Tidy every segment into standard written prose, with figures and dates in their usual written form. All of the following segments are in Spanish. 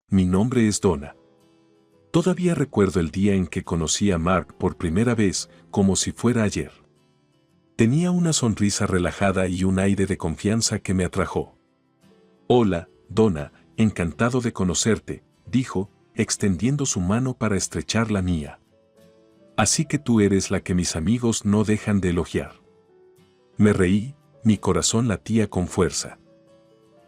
Mi nombre es Donna. Todavía recuerdo el día en que conocí a Mark por primera vez, como si fuera ayer. Tenía una sonrisa relajada y un aire de confianza que me atrajo. Hola, Donna, encantado de conocerte, dijo, extendiendo su mano para estrechar la mía. Así que tú eres la que mis amigos no dejan de elogiar. Me reí, mi corazón latía con fuerza.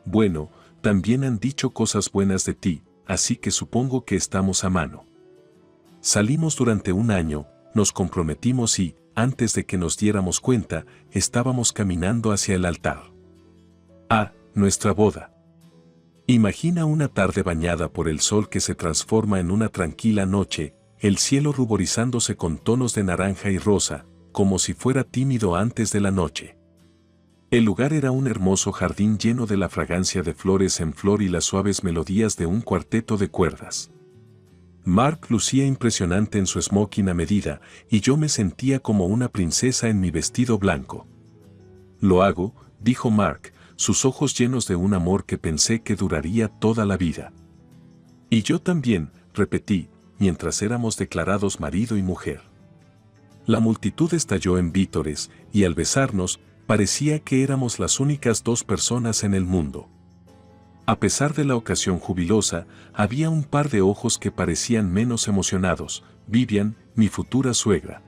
Bueno, también han dicho cosas buenas de ti, así que supongo que estamos a mano. Salimos durante un año, nos comprometimos y, antes de que nos diéramos cuenta, estábamos caminando hacia el altar. Ah, nuestra boda. Imagina una tarde bañada por el sol que se transforma en una tranquila noche, el cielo ruborizándose con tonos de naranja y rosa, como si fuera tímido antes de la noche. El lugar era un hermoso jardín lleno de la fragancia de flores en flor y las suaves melodías de un cuarteto de cuerdas. Mark lucía impresionante en su smoking a medida, y yo me sentía como una princesa en mi vestido blanco. Lo hago, dijo Mark, sus ojos llenos de un amor que pensé que duraría toda la vida. Y yo también, repetí, mientras éramos declarados marido y mujer. La multitud estalló en vítores, y al besarnos, parecía que éramos las únicas dos personas en el mundo. A pesar de la ocasión jubilosa, había un par de ojos que parecían menos emocionados. Vivian, mi futura suegra.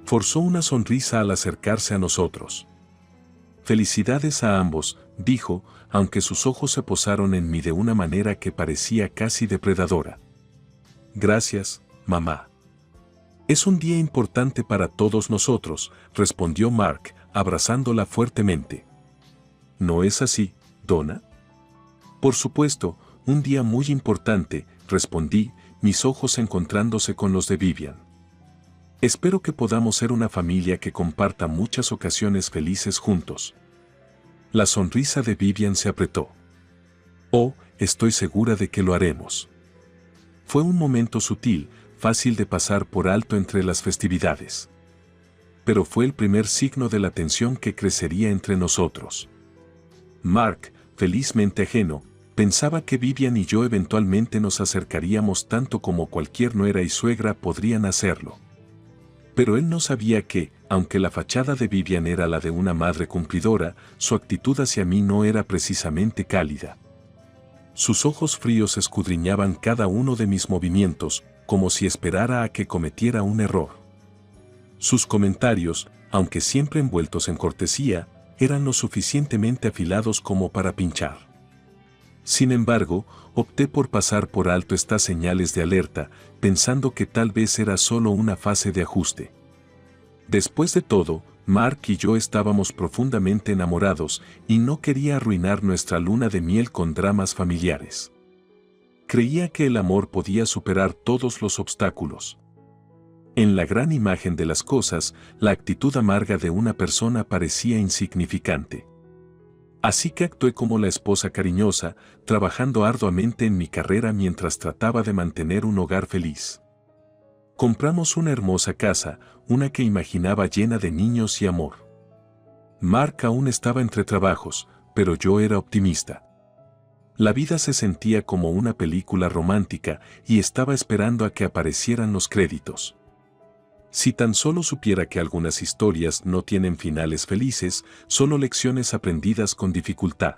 Forzó una sonrisa al acercarse a nosotros. Felicidades a ambos, dijo, aunque sus ojos se posaron en mí de una manera que parecía casi depredadora. Gracias, mamá. Es un día importante para todos nosotros, respondió Mark, abrazándola fuertemente. ¿No es así, Donna? Por supuesto, un día muy importante, respondí, mis ojos encontrándose con los de Vivian. Espero que podamos ser una familia que comparta muchas ocasiones felices juntos. La sonrisa de Vivian se apretó. Oh, estoy segura de que lo haremos. Fue un momento sutil, fácil de pasar por alto entre las festividades. Pero fue el primer signo de la tensión que crecería entre nosotros. Mark, felizmente ajeno, pensaba que Vivian y yo eventualmente nos acercaríamos tanto como cualquier nuera y suegra podrían hacerlo. Pero él no sabía que, aunque la fachada de Vivian era la de una madre cumplidora, su actitud hacia mí no era precisamente cálida. Sus ojos fríos escudriñaban cada uno de mis movimientos, como si esperara a que cometiera un error. Sus comentarios, aunque siempre envueltos en cortesía, eran lo suficientemente afilados como para pinchar. Sin embargo, opté por pasar por alto estas señales de alerta, pensando que tal vez era solo una fase de ajuste. Después de todo, Mark y yo estábamos profundamente enamorados y no quería arruinar nuestra luna de miel con dramas familiares. Creía que el amor podía superar todos los obstáculos. En la gran imagen de las cosas, la actitud amarga de una persona parecía insignificante. Así que actué como la esposa cariñosa, trabajando arduamente en mi carrera mientras trataba de mantener un hogar feliz. Compramos una hermosa casa, una que imaginaba llena de niños y amor. Mark aún estaba entre trabajos, pero yo era optimista. La vida se sentía como una película romántica y estaba esperando a que aparecieran los créditos. Si tan solo supiera que algunas historias no tienen finales felices, solo lecciones aprendidas con dificultad.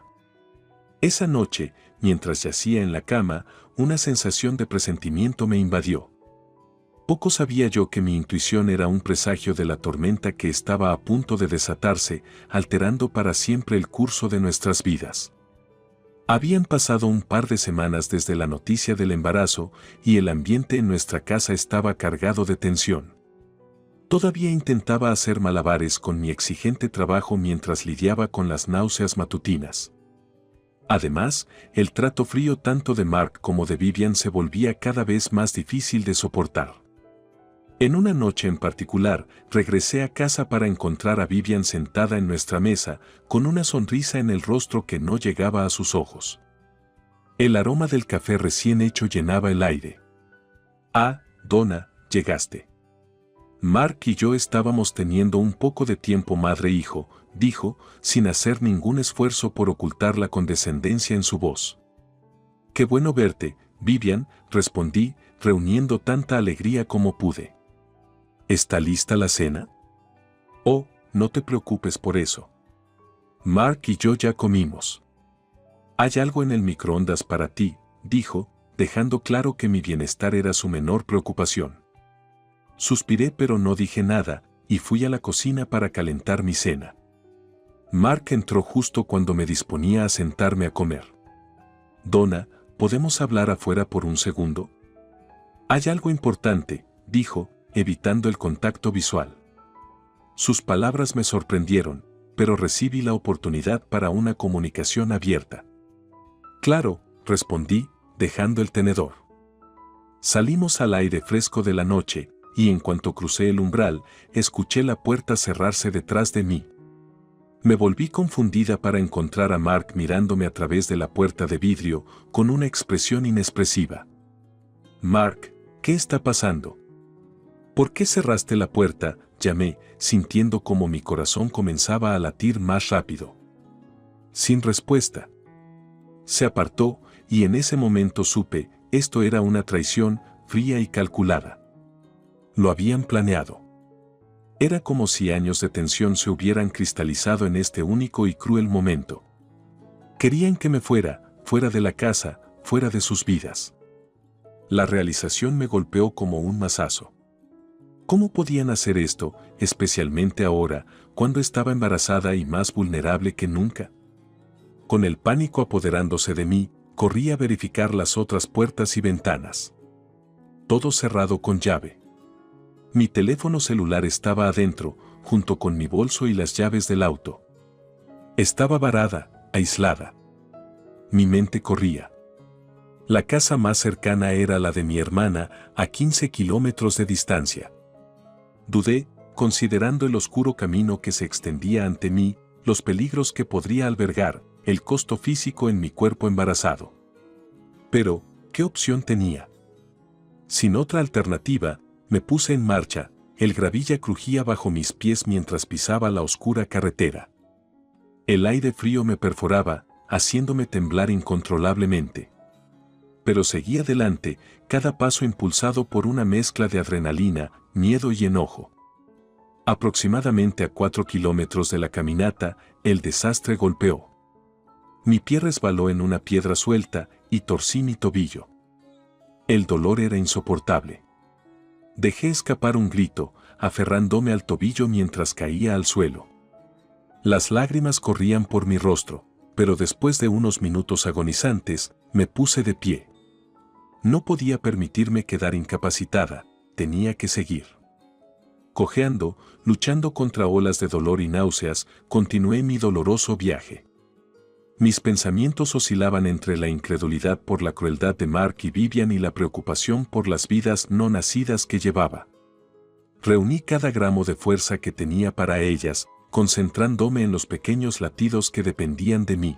Esa noche, mientras yacía en la cama, una sensación de presentimiento me invadió. Poco sabía yo que mi intuición era un presagio de la tormenta que estaba a punto de desatarse, alterando para siempre el curso de nuestras vidas. Habían pasado un par de semanas desde la noticia del embarazo y el ambiente en nuestra casa estaba cargado de tensión. Todavía intentaba hacer malabares con mi exigente trabajo mientras lidiaba con las náuseas matutinas. Además, el trato frío tanto de Mark como de Vivian se volvía cada vez más difícil de soportar. En una noche en particular, regresé a casa para encontrar a Vivian sentada en nuestra mesa, con una sonrisa en el rostro que no llegaba a sus ojos. El aroma del café recién hecho llenaba el aire. «Ah, Donna, llegaste». Mark y yo estábamos teniendo un poco de tiempo madre-hijo, dijo, sin hacer ningún esfuerzo por ocultar la condescendencia en su voz. Qué bueno verte, Vivian, respondí, reuniendo tanta alegría como pude. ¿Está lista la cena? Oh, no te preocupes por eso. Mark y yo ya comimos. Hay algo en el microondas para ti, dijo, dejando claro que mi bienestar era su menor preocupación. Suspiré pero no dije nada, y fui a la cocina para calentar mi cena. Mark entró justo cuando me disponía a sentarme a comer. Donna, ¿podemos hablar afuera por un segundo? Hay algo importante, dijo, evitando el contacto visual. Sus palabras me sorprendieron, pero recibí la oportunidad para una comunicación abierta. Claro, respondí, dejando el tenedor. Salimos al aire fresco de la noche, y en cuanto crucé el umbral, escuché la puerta cerrarse detrás de mí. Me volví confundida para encontrar a Mark mirándome a través de la puerta de vidrio, con una expresión inexpresiva. Mark, ¿qué está pasando? ¿Por qué cerraste la puerta?, llamé, sintiendo como mi corazón comenzaba a latir más rápido. Sin respuesta. Se apartó, y en ese momento supe, esto era una traición, fría y calculada. Lo habían planeado. Era como si años de tensión se hubieran cristalizado en este único y cruel momento. Querían que me fuera de la casa, fuera de sus vidas. La realización me golpeó como un mazazo. ¿Cómo podían hacer esto, especialmente ahora, cuando estaba embarazada y más vulnerable que nunca? Con el pánico apoderándose de mí, corrí a verificar las otras puertas y ventanas. Todo cerrado con llave. Mi teléfono celular estaba adentro, junto con mi bolso y las llaves del auto. Estaba varada, aislada. Mi mente corría. La casa más cercana era la de mi hermana, a 15 kilómetros de distancia. Dudé, considerando el oscuro camino que se extendía ante mí, los peligros que podría albergar, el costo físico en mi cuerpo embarazado. Pero, ¿qué opción tenía? Sin otra alternativa, me puse en marcha, el gravilla crujía bajo mis pies mientras pisaba la oscura carretera. El aire frío me perforaba, haciéndome temblar incontrolablemente. Pero seguí adelante, cada paso impulsado por una mezcla de adrenalina, miedo y enojo. Aproximadamente a 4 kilómetros de la caminata, el desastre golpeó. Mi pie resbaló en una piedra suelta y torcí mi tobillo. El dolor era insoportable. Dejé escapar un grito, aferrándome al tobillo mientras caía al suelo. Las lágrimas corrían por mi rostro, pero después de unos minutos agonizantes, me puse de pie. No podía permitirme quedar incapacitada, tenía que seguir. Cojeando, luchando contra olas de dolor y náuseas, continué mi doloroso viaje. Mis pensamientos oscilaban entre la incredulidad por la crueldad de Mark y Vivian y la preocupación por las vidas no nacidas que llevaba. Reuní cada gramo de fuerza que tenía para ellas, concentrándome en los pequeños latidos que dependían de mí.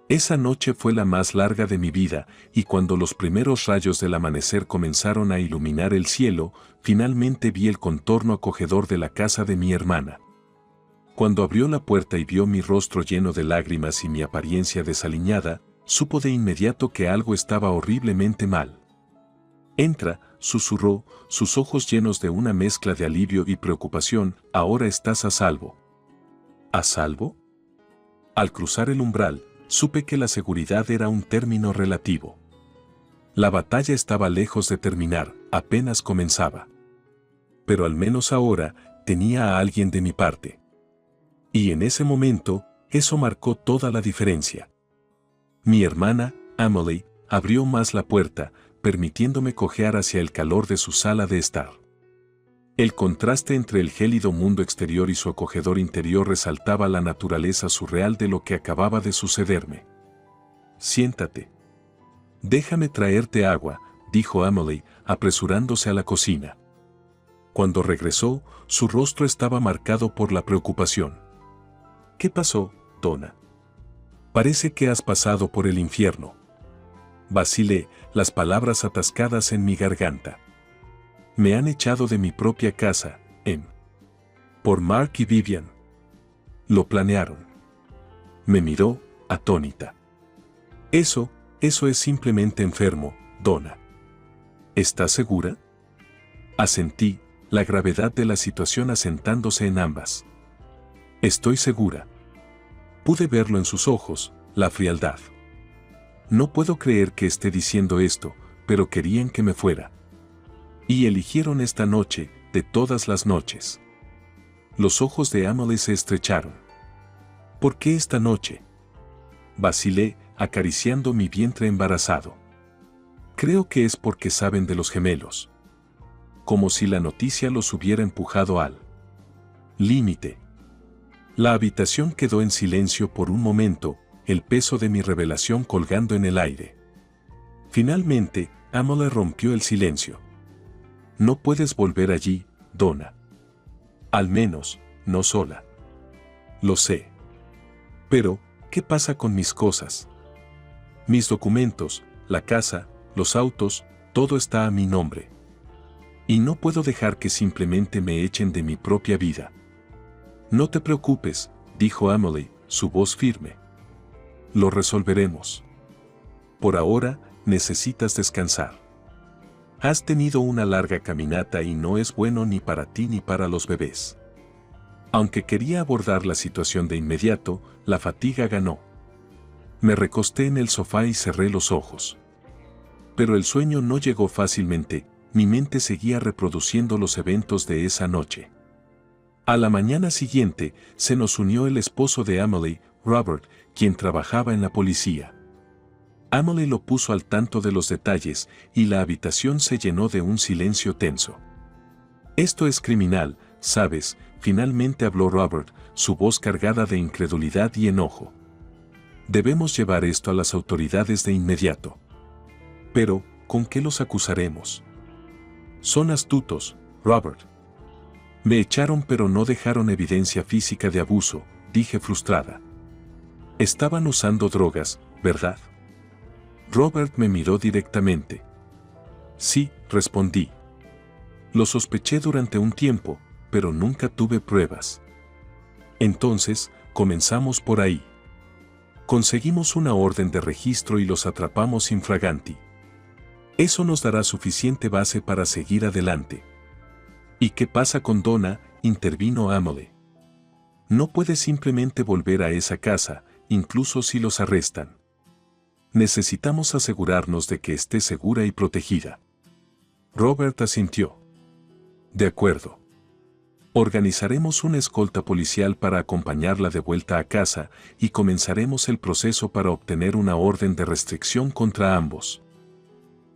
Esa noche fue la más larga de mi vida, y cuando los primeros rayos del amanecer comenzaron a iluminar el cielo, finalmente vi el contorno acogedor de la casa de mi hermana. Cuando abrió la puerta y vio mi rostro lleno de lágrimas y mi apariencia desaliñada, supo de inmediato que algo estaba horriblemente mal. «Entra», susurró, sus ojos llenos de una mezcla de alivio y preocupación, «ahora estás a salvo». ¿A salvo? Al cruzar el umbral, supe que la seguridad era un término relativo. La batalla estaba lejos de terminar, apenas comenzaba. Pero al menos ahora, tenía a alguien de mi parte. Y en ese momento, eso marcó toda la diferencia. Mi hermana, Emily, abrió más la puerta, permitiéndome cojear hacia el calor de su sala de estar. El contraste entre el gélido mundo exterior y su acogedor interior resaltaba la naturaleza surreal de lo que acababa de sucederme. «Siéntate. Déjame traerte agua», dijo Emily, apresurándose a la cocina. Cuando regresó, su rostro estaba marcado por la preocupación. «¿Qué pasó, Donna? Parece que has pasado por el infierno». Vacilé, las palabras atascadas en mi garganta. «Me han echado de mi propia casa, por Mark y Vivian. Lo planearon». Me miró, atónita. «Eso, Eso es simplemente enfermo, Donna. ¿Estás segura? Asentí, la gravedad de la situación asentándose en ambas. Estoy segura. Pude verlo en sus ojos, la frialdad. No puedo creer que esté diciendo esto, pero querían que me fuera. Y eligieron esta noche, de todas las noches. Los ojos de Emily se estrecharon. ¿Por qué esta noche? Vacilé, acariciando mi vientre embarazado. Creo que es porque saben de los gemelos. Como si la noticia los hubiera empujado al límite. La habitación quedó en silencio por un momento, el peso de mi revelación colgando en el aire. Finalmente, Emily rompió el silencio. No puedes volver allí, Donna. Al menos, no sola. Lo sé. Pero, ¿qué pasa con mis cosas? Mis documentos, la casa, los autos, todo está a mi nombre. Y no puedo dejar que simplemente me echen de mi propia vida. No te preocupes, dijo Emily, su voz firme. Lo resolveremos. Por ahora, necesitas descansar. Has tenido una larga caminata y no es bueno ni para ti ni para los bebés. Aunque quería abordar la situación de inmediato, la fatiga ganó. Me recosté en el sofá y cerré los ojos. Pero el sueño no llegó fácilmente, mi mente seguía reproduciendo los eventos de esa noche. A la mañana siguiente, se nos unió el esposo de Emily, Robert, quien trabajaba en la policía. Emily lo puso al tanto de los detalles y la habitación se llenó de un silencio tenso. Esto es criminal, ¿sabes? Finalmente habló Robert, su voz cargada de incredulidad y enojo. Debemos llevar esto a las autoridades de inmediato. Pero, ¿con qué los acusaremos? Son astutos, Robert. Me echaron pero no dejaron evidencia física de abuso, dije frustrada. Estaban usando drogas, ¿verdad? Robert me miró directamente. Sí, respondí. Lo sospeché durante un tiempo, pero nunca tuve pruebas. Entonces, comenzamos por ahí. Conseguimos una orden de registro y los atrapamos infraganti. Eso nos dará suficiente base para seguir adelante. ¿Y qué pasa con Donna?, intervino Emily. No puede simplemente volver a esa casa, incluso si los arrestan. Necesitamos asegurarnos de que esté segura y protegida. Robert asintió. De acuerdo. Organizaremos una escolta policial para acompañarla de vuelta a casa y comenzaremos el proceso para obtener una orden de restricción contra ambos.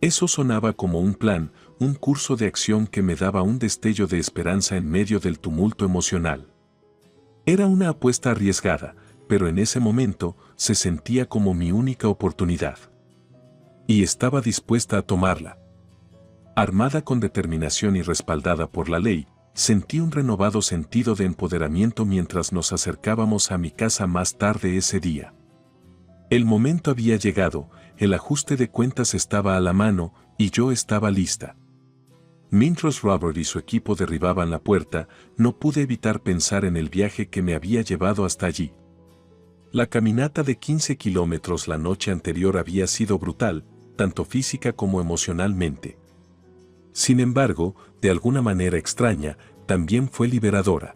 Eso sonaba como un plan, un curso de acción que me daba un destello de esperanza en medio del tumulto emocional. Era una apuesta arriesgada, pero en ese momento se sentía como mi única oportunidad. Y estaba dispuesta a tomarla. Armada con determinación y respaldada por la ley, sentí un renovado sentido de empoderamiento mientras nos acercábamos a mi casa más tarde ese día. El momento había llegado, el ajuste de cuentas estaba a la mano y yo estaba lista. Mientras Robert y su equipo derribaban la puerta, no pude evitar pensar en el viaje que me había llevado hasta allí. La caminata de 15 kilómetros la noche anterior había sido brutal, tanto física como emocionalmente. Sin embargo, de alguna manera extraña, también fue liberadora.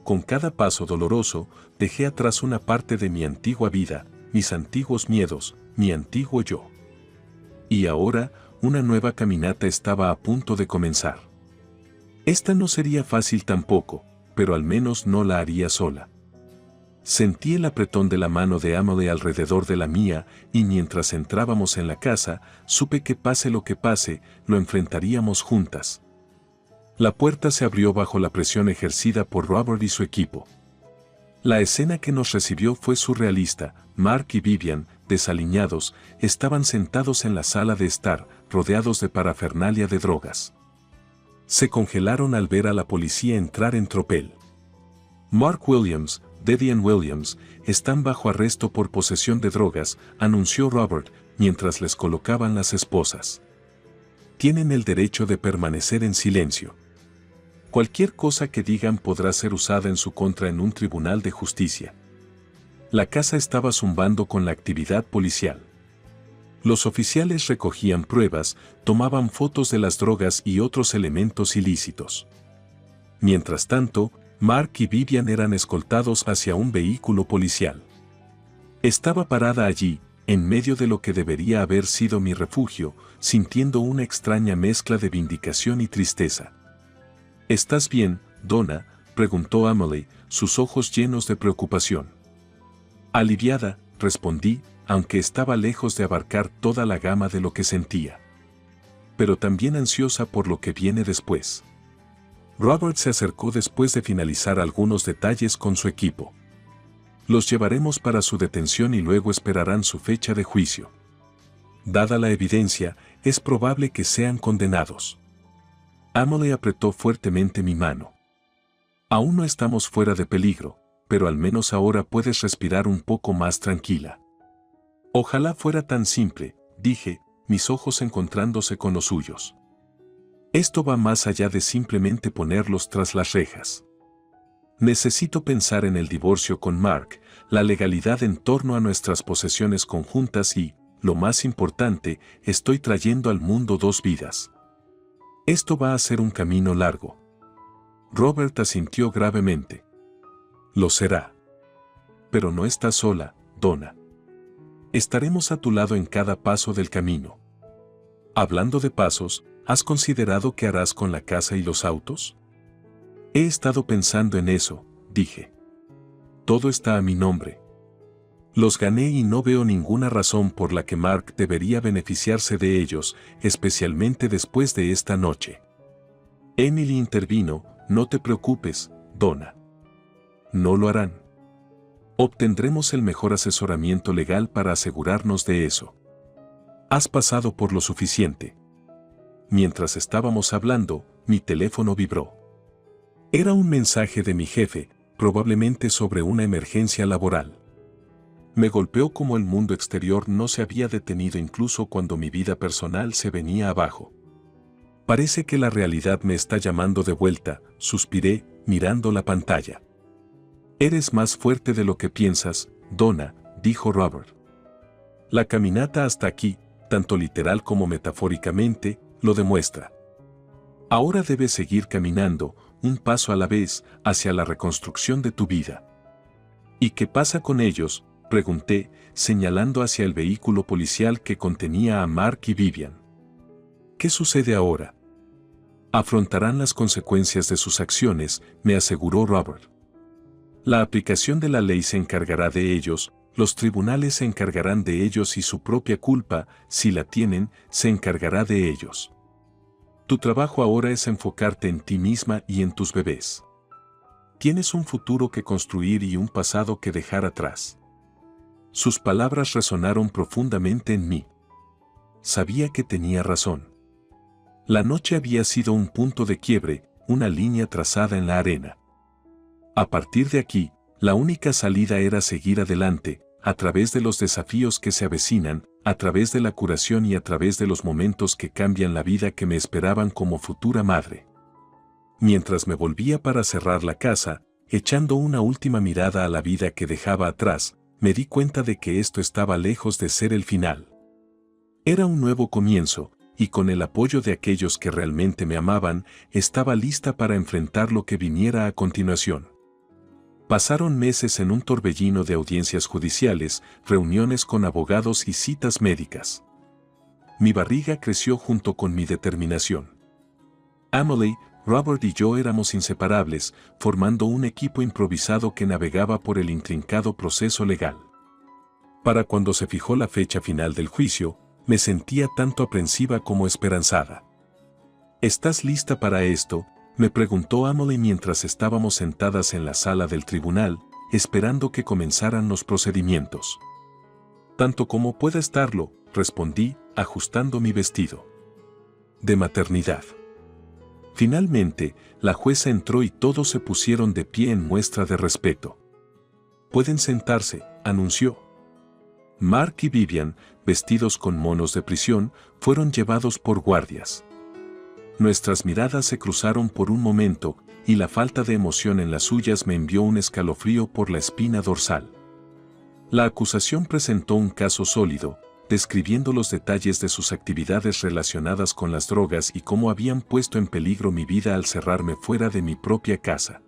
Con cada paso doloroso, dejé atrás una parte de mi antigua vida, mis antiguos miedos, mi antiguo yo. Y ahora, una nueva caminata estaba a punto de comenzar. Esta no sería fácil tampoco, pero al menos no la haría sola. Sentí el apretón de la mano de Emily alrededor de la mía y mientras entrábamos en la casa, supe que pase lo que pase, lo enfrentaríamos juntas. La puerta se abrió bajo la presión ejercida por Robert y su equipo. La escena que nos recibió fue surrealista. Mark y Vivian, desaliñados, estaban sentados en la sala de estar, rodeados de parafernalia de drogas. Se congelaron al ver a la policía entrar en tropel. Mark Williams, Dedian Williams, están bajo arresto por posesión de drogas, anunció Robert, mientras les colocaban las esposas. Tienen el derecho de permanecer en silencio. Cualquier cosa que digan podrá ser usada en su contra en un tribunal de justicia. La casa estaba zumbando con la actividad policial. Los oficiales recogían pruebas, tomaban fotos de las drogas y otros elementos ilícitos. Mientras tanto, Mark y Vivian eran escoltados hacia un vehículo policial. Estaba parada allí, en medio de lo que debería haber sido mi refugio, sintiendo una extraña mezcla de vindicación y tristeza. ¿Estás bien, Donna?, preguntó Emily, sus ojos llenos de preocupación. Aliviada, respondí, aunque estaba lejos de abarcar toda la gama de lo que sentía. Pero también ansiosa por lo que viene después. Robert se acercó después de finalizar algunos detalles con su equipo. Los llevaremos para su detención y luego esperarán su fecha de juicio. Dada la evidencia, es probable que sean condenados. Emily apretó fuertemente mi mano. Aún no estamos fuera de peligro, pero al menos ahora puedes respirar un poco más tranquila. Ojalá fuera tan simple, dije, mis ojos encontrándose con los suyos. Esto va más allá de simplemente ponerlos tras las rejas. Necesito pensar en el divorcio con Mark, la legalidad en torno a nuestras posesiones conjuntas y, lo más importante, estoy trayendo al mundo 2 vidas. Esto va a ser un camino largo. Robert asintió gravemente. Lo será. Pero no estás sola, Donna. Estaremos a tu lado en cada paso del camino. Hablando de pasos, ¿has considerado qué harás con la casa y los autos? He estado pensando en eso, dije. Todo está a mi nombre. Los gané y no veo ninguna razón por la que Mark debería beneficiarse de ellos, especialmente después de esta noche. Emily intervino, no te preocupes, Donna. No lo harán. Obtendremos el mejor asesoramiento legal para asegurarnos de eso. Has pasado por lo suficiente. Mientras estábamos hablando, mi teléfono vibró. Era un mensaje de mi jefe, probablemente sobre una emergencia laboral. Me golpeó como el mundo exterior no se había detenido incluso cuando mi vida personal se venía abajo. Parece que la realidad me está llamando de vuelta, suspiré, mirando la pantalla. Eres más fuerte de lo que piensas, Donna, dijo Robert. La caminata hasta aquí, tanto literal como metafóricamente, lo demuestra. Ahora debes seguir caminando, un paso a la vez, hacia la reconstrucción de tu vida. ¿Y qué pasa con ellos?, pregunté, señalando hacia el vehículo policial que contenía a Mark y Vivian. ¿Qué sucede ahora? Afrontarán las consecuencias de sus acciones, me aseguró Robert. La aplicación de la ley se encargará de ellos, los tribunales se encargarán de ellos y su propia culpa, si la tienen, se encargará de ellos. Tu trabajo ahora es enfocarte en ti misma y en tus bebés. Tienes un futuro que construir y un pasado que dejar atrás. Sus palabras resonaron profundamente en mí. Sabía que tenía razón. La noche había sido un punto de quiebre, una línea trazada en la arena. A partir de aquí, la única salida era seguir adelante, a través de los desafíos que se avecinan, a través de la curación y a través de los momentos que cambian la vida que me esperaban como futura madre. Mientras me volvía para cerrar la casa, echando una última mirada a la vida que dejaba atrás, me di cuenta de que esto estaba lejos de ser el final. Era un nuevo comienzo, y con el apoyo de aquellos que realmente me amaban, estaba lista para enfrentar lo que viniera a continuación. Pasaron meses en un torbellino de audiencias judiciales, reuniones con abogados y citas médicas. Mi barriga creció junto con mi determinación. Emily, Robert y yo éramos inseparables, formando un equipo improvisado que navegaba por el intrincado proceso legal. Para cuando se fijó la fecha final del juicio, me sentía tanto aprensiva como esperanzada. ¿Estás lista para esto?, me preguntó Emily mientras estábamos sentadas en la sala del tribunal, esperando que comenzaran los procedimientos. Tanto como pueda estarlo, respondí, ajustando mi vestido de maternidad. Finalmente, la jueza entró y todos se pusieron de pie en muestra de respeto. Pueden sentarse, anunció. Mark y Vivian, vestidos con monos de prisión, fueron llevados por guardias. Nuestras miradas se cruzaron por un momento, y la falta de emoción en las suyas me envió un escalofrío por la espina dorsal. La acusación presentó un caso sólido, describiendo los detalles de sus actividades relacionadas con las drogas y cómo habían puesto en peligro mi vida al cerrarme fuera de mi propia casa.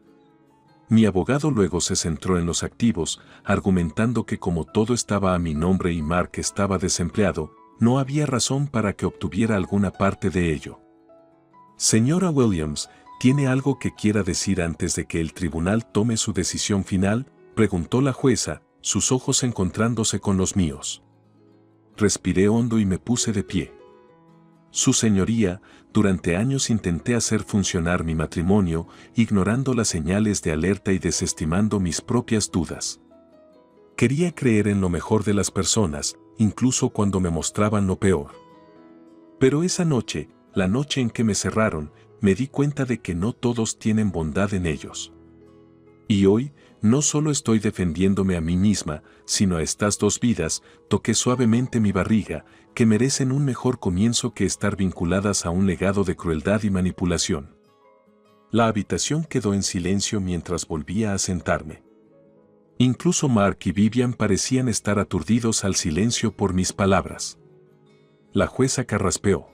Mi abogado luego se centró en los activos, argumentando que como todo estaba a mi nombre y Mark estaba desempleado, no había razón para que obtuviera alguna parte de ello. Señora Williams, ¿tiene algo que quiera decir antes de que el tribunal tome su decisión final?, preguntó la jueza, sus ojos encontrándose con los míos. Respiré hondo y me puse de pie. Su señoría, durante años intenté hacer funcionar mi matrimonio, ignorando las señales de alerta y desestimando mis propias dudas. Quería creer en lo mejor de las personas, incluso cuando me mostraban lo peor. Pero esa noche, la noche en que me cerraron, me di cuenta de que no todos tienen bondad en ellos. Y hoy, no solo estoy defendiéndome a mí misma, sino a estas dos vidas, toqué suavemente mi barriga, que merecen un mejor comienzo que estar vinculadas a un legado de crueldad y manipulación. La habitación quedó en silencio mientras volvía a sentarme. Incluso Mark y Vivian parecían estar aturdidos al silencio por mis palabras. La jueza carraspeó.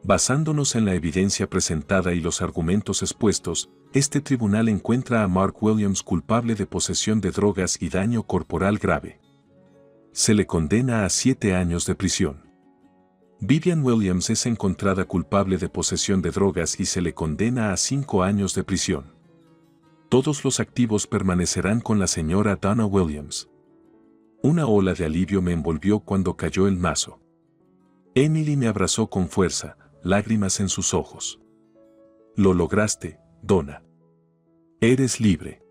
Basándonos en la evidencia presentada y los argumentos expuestos, este tribunal encuentra a Mark Williams culpable de posesión de drogas y daño corporal grave. Se le condena a 7 años de prisión. Vivian Williams es encontrada culpable de posesión de drogas y se le condena a 5 años de prisión. Todos los activos permanecerán con la señora Donna Williams. Una ola de alivio me envolvió cuando cayó el mazo. Emily me abrazó con fuerza, lágrimas en sus ojos. Lo lograste, Donna. Eres libre.